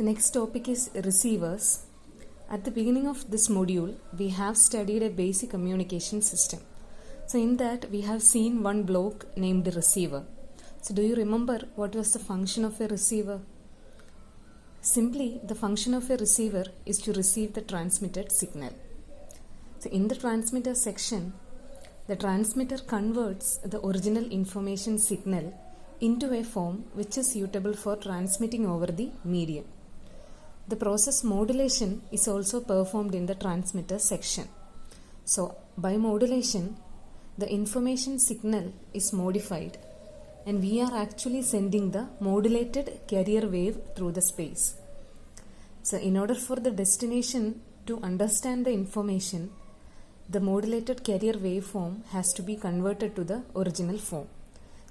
So next topic is receivers. At the beginning of this module, we have studied a basic communication system. So in that, we have seen one block named receiver. So do you remember what was the function of a receiver? Simply, the function of a receiver is to receive the transmitted signal. So in the transmitter section, the transmitter converts the original information signal into a form which is suitable for transmitting over the medium. The process modulation is also performed in the transmitter section. So by modulation, the information signal is modified and we are actually sending the modulated carrier wave through the space. So in order for the destination to understand the information, the modulated carrier waveform has to be converted to the original form.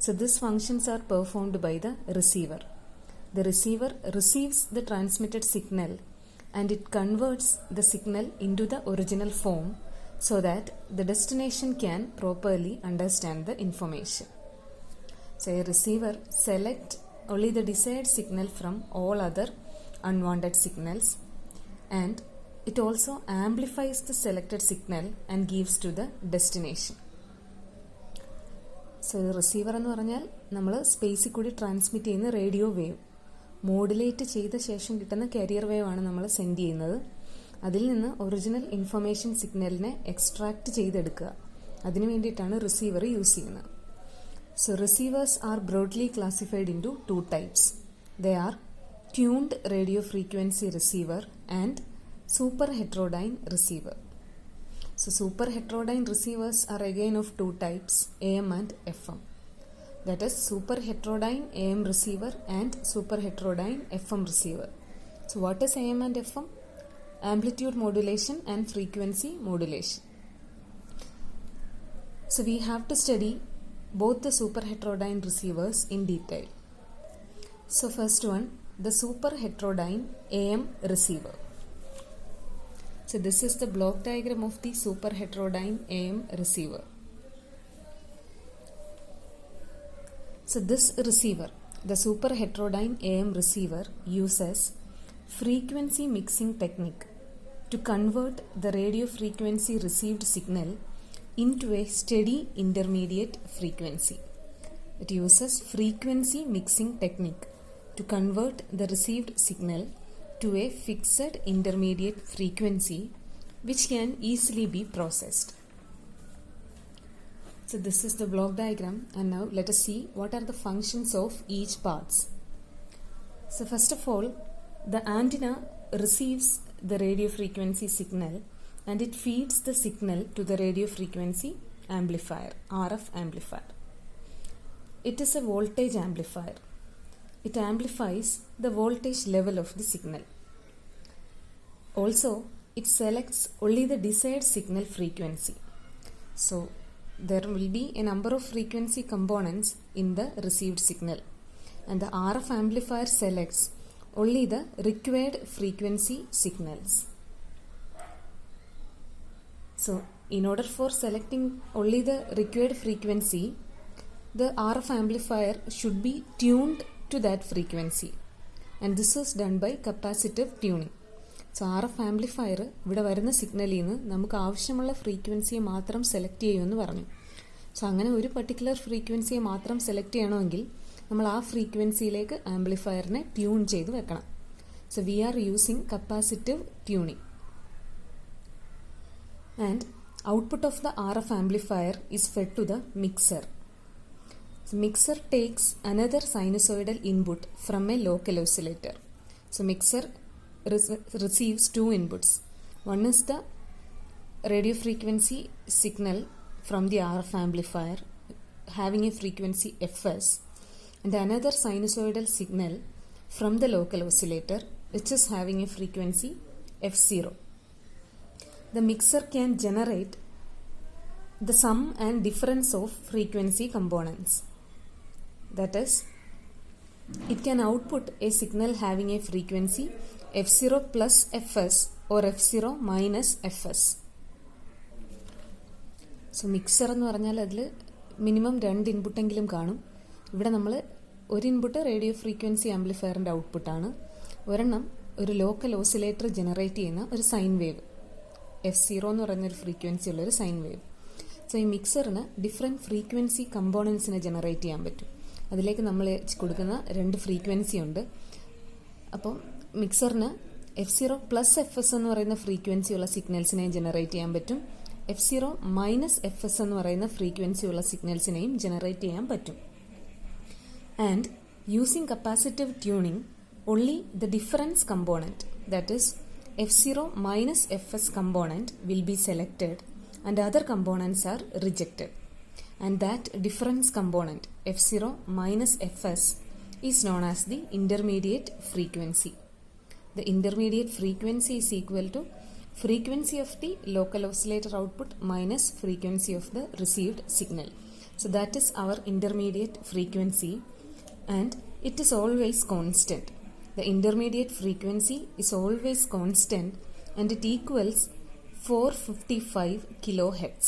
So these functions are performed by the receiver. The receiver receives the transmitted signal and it converts the signal into the original form so that the destination can properly understand the information. So a receiver selects only the desired signal from all other unwanted signals, and it also amplifies the selected signal and gives to the destination. So receiver എന്ന് പറഞ്ഞാൽ നമ്മൾ സ്പേസിൽ കൂടി transmit ചെയ്യുന്ന radio wave modulate ചെയ്ത ശേഷം കിട്ടുന്ന carrier wave ആണ് നമ്മൾ സെൻഡ് ചെയ്യുന്നത്. അതിൽ നിന്ന് ഒറിജിനൽ ഇൻഫർമേഷൻ സിഗ്നലിനെ എക്സ്ട്രാക്ട് ചെയ്തെടുക്കുക. അതിനു വേണ്ടിയിട്ടാണ് റിസീവർ യൂസ് ചെയ്യുന്നത്. So receivers are broadly classified into two types. They are tuned radio frequency receiver and super heterodyne receiver. So super heterodyne receivers are again of two types, AM and FM. That is super heterodyne AM receiver and super heterodyne FM receiver. So what is AM and FM? Amplitude modulation and frequency modulation. So we have to study both the super heterodyne receivers in detail. So first one, the super heterodyne AM receiver. So this is the block diagram of the super heterodyne AM receiver. So this receiver, the super heterodyne AM receiver, uses frequency mixing technique to convert the radio frequency received signal into a steady intermediate frequency. It uses frequency mixing technique to convert the received signal to a fixed intermediate frequency which can easily be processed. So this is the block diagram, and now let us see what are the functions of each parts. So first of all, the antenna receives the radio frequency signal and it feeds the signal to the radio frequency amplifier, RF amplifier. It is a voltage amplifier. It amplifies the voltage level of the signal. Also, it selects only the desired signal frequency. So, there will be a number of frequency components in the received signal, and the RF amplifier selects only the required frequency signals. So, in order for selecting only the required frequency, the RF amplifier should be tuned to that frequency, and this is done by capacitive tuning. So RF amplifier ഇവിടെ വരുന്ന സിഗ്നലിൽ നിന്ന് നമുക്ക് ആവശ്യമുള്ള ഫ്രീക്വൻസിയെ മാത്രം select ചെയ്യുമെന്ന് പറഞ്ഞു. So അങ്ങനെ ഒരു പർട്ടിക്കുലർ ഫ്രീക്വൻസിയെ മാത്രം സെലക്ട് ചെയ്യണമെങ്കിൽ നമ്മൾ ആ ഫ്രീക്വൻസിയിലേക്ക് ആംപ്ലിഫയറിനെ ട്യൂൺ ചെയ്ത് വെക്കണം. So we are using capacitive tuning. And output of the RF amplifier is fed to the mixer. So mixer takes another sinusoidal input from a local oscillator. So mixer receives two inputs. One is the radio frequency signal from the RF amplifier having a frequency fs, and another sinusoidal signal from the local oscillator which is having a frequency f0. The mixer can generate the sum and difference of frequency components. That is, it can output a signal having a frequency f0 plus fs or f0 minus fs. So mixer എന്ന് പറഞ്ഞാൽ അതിൽ minimum 2 ഇൻപുട്ടെങ്കിലും കാണും. ഇവിടെ നമ്മൾ ഒരു input radio frequency ആംപ്ലിഫയറിൻ്റെ ഔട്ട്പുട്ടാണ്, ഒരെണ്ണം ഒരു local oscillator generate ചെയ്യുന്ന ഒരു സൈൻ വേവ്, F0 എന്ന് പറയുന്നൊരു ഫ്രീക്വൻസി ഉള്ളൊരു സൈൻ വേവ്. സോ ഈ മിക്സറിന് ഡിഫറെൻറ്റ് ഫ്രീക്വൻസി കമ്പോണൻസിനെ ജനറേറ്റ് ചെയ്യാൻ പറ്റും. അതിലേക്ക് നമ്മൾ കൊടുക്കുന്ന 2 ഫ്രീക്വൻസി ഉണ്ട്. അപ്പം മിക്സറിന് F0 പ്ലസ് FS എന്ന് പറയുന്ന ഫ്രീക്വൻസി ഉള്ള സിഗ്നൽസിനെ ജനറേറ്റ് ചെയ്യാൻ പറ്റും. F0 മൈനസ് FS എന്ന് പറയുന്ന ഫ്രീക്വൻസി ഉള്ള സിഗ്നൽസിനെയും ജനറേറ്റ് ചെയ്യാൻ പറ്റും. And using capacitive tuning, only the difference component, that is F0 minus FS component, will be selected and other components are rejected. And that difference component, F0 minus FS, is known as the intermediate frequency. The intermediate frequency is equal to frequency of the local oscillator output minus frequency of the received signal. So that is our intermediate frequency, and it is always constant. The intermediate frequency is always constant and it equals 455 kilohertz.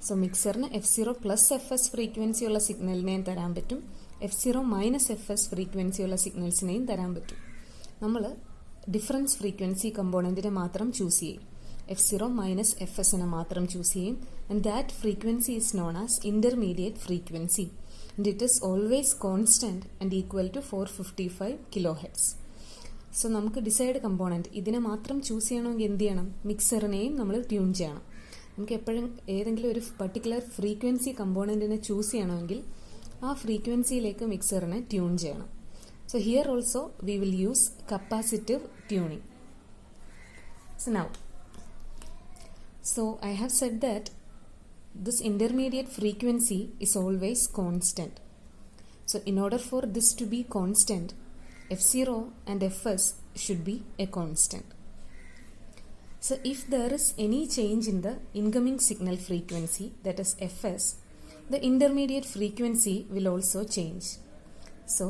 So മിക്സറിന് F0 plus FS frequency ഉള്ള സിഗ്നലിനെയും തരാൻ പറ്റും, F0 minus FS frequency ഉള്ള സിഗ്നൽസിനെയും തരാൻ പറ്റും. നമ്മൾ difference frequency കമ്പോണൻറ്റിനെ മാത്രം choose ചെയ്യും, F0 minus FSനെ മാത്രം ചൂസ് ചെയ്യും. And that frequency is known as intermediate frequency. And it is always constant and equal to 455 kilohertz. So നമുക്ക് ഡിസൈഡ് കമ്പോണൻറ്റ് ഇതിനെ മാത്രം ചൂസ് ചെയ്യണമെങ്കിൽ എന്ത് ചെയ്യണം? മിക്സറിനെയും നമ്മൾ ട്യൂൺ ചെയ്യണം. നമുക്ക് എപ്പോഴും ഏതെങ്കിലും ഒരു പർട്ടിക്കുലർ ഫ്രീക്വൻസി കമ്പോണൻറ്റിനെ ചൂസ് ചെയ്യണമെങ്കിൽ ആ ഫ്രീക്വൻസിയിലേക്ക് മിക്സറിനെ ട്യൂൺ ചെയ്യണം. So here also we will use capacitive tuning. So now, so I have said that this intermediate frequency is always constant. So in order for this to be constant, F0 and FS should be a constant. So if there is any change in the incoming signal frequency, that is FS, the intermediate frequency will also change. So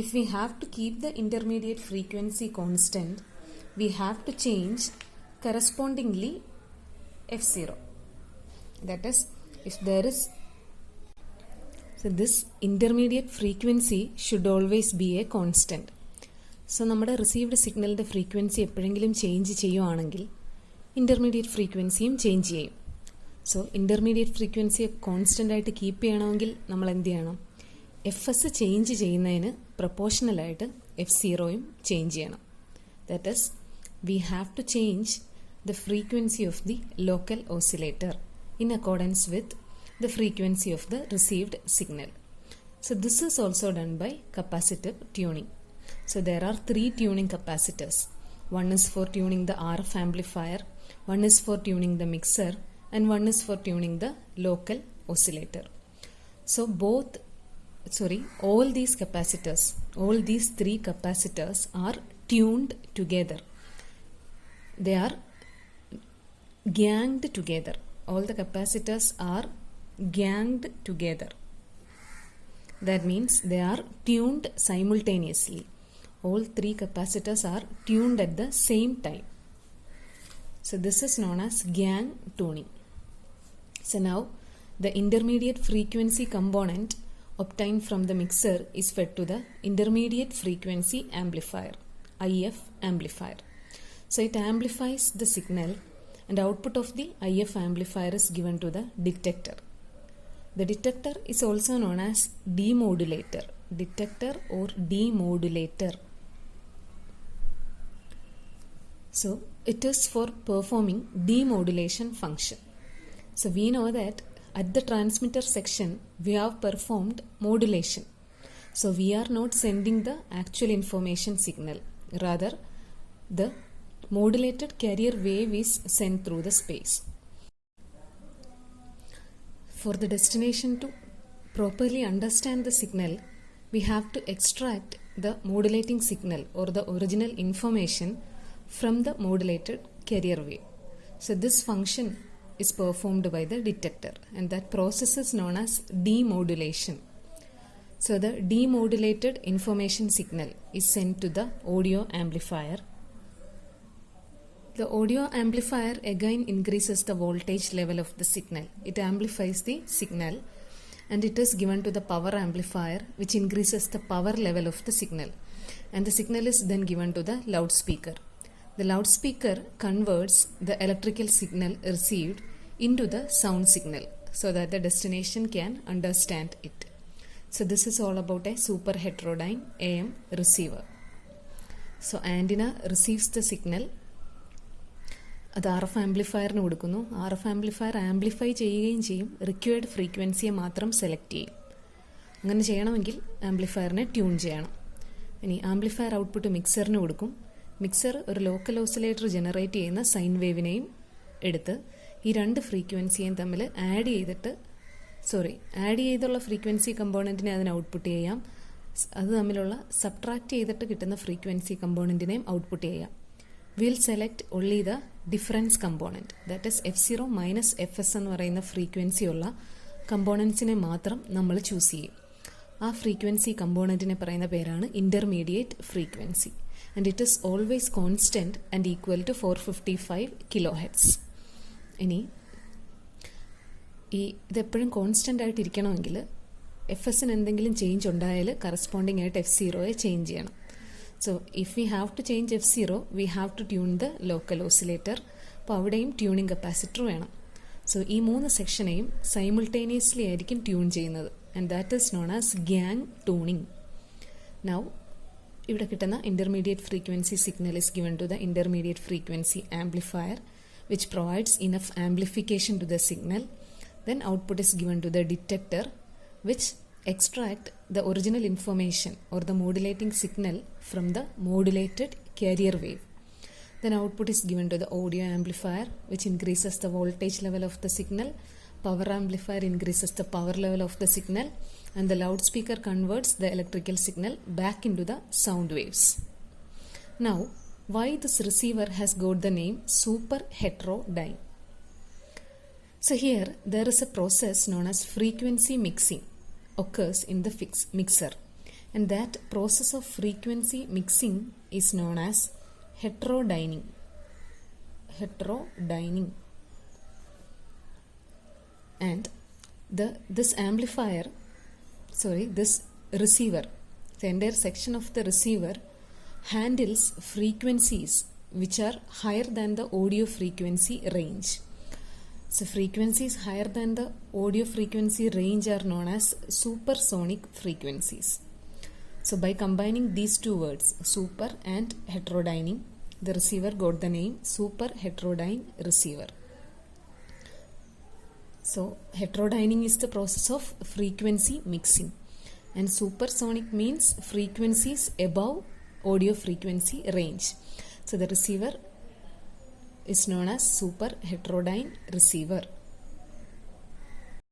if we have to keep the intermediate frequency constant, we have to change correspondingly F0. That is, if there is, so this intermediate frequency should always be a constant. So നമ്മുടെ received സിഗ്നലിൻ്റെ frequency എപ്പോഴെങ്കിലും change ചെയ്യുവാണെങ്കിൽ intermediate ഫ്രീക്വൻസിയും change ചെയ്യും. So intermediate ഫ്രീക്വൻസിയെ constant ആയിട്ട് keep ചെയ്യണമെങ്കിൽ നമ്മൾ എന്ത് ചെയ്യണം? FS ചേഞ്ച് ചെയ്യുന്നതിന് പ്രൊപ്പോർഷണലായിട്ട് F0യും ചേഞ്ച് ചെയ്യണം. That is, we have to change the frequency of the local oscillator in accordance with the frequency of the received signal. So this is also done by capacitive tuning. So there are 3 tuning capacitors. One is for tuning the RF amplifier, one is for tuning the mixer, and one is for tuning the local oscillator. So all these capacitors, all these 3 capacitors are tuned together. They are ganged together. All the capacitors are ganged together. That means they are tuned simultaneously. All 3 capacitors are tuned at the same time. So this is known as gang tuning. So now the intermediate frequency component obtained from the mixer is fed to the intermediate frequency amplifier, IF amplifier. So it amplifies the signal, and output of the IF amplifier is given to the detector. The detector is also known as demodulator. Detector or demodulator. So it is for performing demodulation function. So we know that at the transmitter section we have performed modulation. So we are not sending the actual information signal. Rather, the modulated carrier wave is sent through the space. For the destination to properly understand the signal, we have to extract the modulating signal or the original information from the modulated carrier wave. So this function is performed by the detector, and that process is known as demodulation. So the demodulated information signal is sent to the audio amplifier. The audio amplifier again increases the voltage level of the signal. It amplifies the signal, and it is given to the power amplifier, which increases the power level of the signal, and the signal is then given to the loudspeaker. The loudspeaker converts the electrical signal received into the sound signal so that the destination can understand it. So this is all about a super heterodyne AM receiver. So antenna receives the signal, അത് RF ആംപ്ലിഫയറിന് കൊടുക്കുന്നു. RF amplifier amplify ചെയ്യുകയും ചെയ്യും, required ഫ്രീക്വൻസിയെ മാത്രം select ചെയ്യും. അങ്ങനെ ചെയ്യണമെങ്കിൽ ആംപ്ലിഫയറിനെ tune ചെയ്യണം. ഇനി ആംപ്ലിഫയർ ഔട്ട്പുട്ട് മിക്സറിന് കൊടുക്കും. മിക്സർ ഒരു ലോക്കൽ ഓസിലേറ്റർ ജനറേറ്റ് ചെയ്യുന്ന സൈൻ വേവിനെയും എടുത്ത് ഈ രണ്ട് ഫ്രീക്വൻസിയെയും തമ്മിൽ ആഡ് ചെയ്തുള്ള ഫ്രീക്വൻസി കമ്പോണൻറ്റിനെ അതിന് ഔട്ട്പുട്ട് ചെയ്യാം. അത് തമ്മിലുള്ള സബ്ട്രാക്ട് ചെയ്തിട്ട് കിട്ടുന്ന ഫ്രീക്വൻസി കമ്പോണൻറ്റിനെയും ഔട്ട്പുട്ട് ചെയ്യാം. We'll select only the difference component, that is F0 minus Fs എന്ന് പറയുന്ന ഫ്രീക്വൻസി ഉള്ള കമ്പോണൻസിനെ മാത്രം നമ്മൾ ചൂസ് ചെയ്യും. ആ ഫ്രീക്വൻസി കമ്പോണൻറ്റിനെ പറയുന്ന പേരാണ് intermediate frequency, and it is always constant and equal to 455 kHz. ഇനി ഇതെപ്പോഴും കോൺസ്റ്റൻ്റ് ആയിട്ട് ഇരിക്കണമെങ്കിൽ എഫ്എസിന് എന്തെങ്കിലും ചേഞ്ച് ഉണ്ടായാൽ കറസ്പോണ്ടിങ് ആയിട്ട് F0യെ ചേഞ്ച് ചെയ്യണം. So if we have to change F0, we have to tune the local oscillator. അപ്പോൾ അവിടെയും ട്യൂണിങ് കപ്പാസിറ്റർ വേണം. So ഈ 3 സെക്ഷനെയും സൈമിൾട്ടേനിയസ്ലി ആയിരിക്കും ട്യൂൺ ചെയ്യുന്നത്, and that is known as gang tuning. Now ഇവിടെ കിട്ടുന്ന intermediate frequency signal is given to the intermediate frequency amplifier, which provides enough amplification to the signal. Then output is given to the detector, which extract the original information or the modulating signal from the modulated carrier wave. Then output is given to the audio amplifier, which increases the voltage level of the signal. Power amplifier increases the power level of the signal, and the loudspeaker converts the electrical signal back into the sound waves. Now, why this receiver has got the name super heterodyne? So here there is a process known as frequency mixing occurs in the mixer, and that process of frequency mixing is known as heterodyning. And this receiver, the entire section of the receiver handles frequencies which are higher than the audio frequency range. So frequencies higher than the audio frequency range are known as supersonic frequencies. So by combining these two words, super and heterodyning, the receiver got the name super heterodyne receiver. So heterodyning is the process of frequency mixing, and supersonic means frequencies above audio frequency range. So the receiver is known as super heterodyne receiver.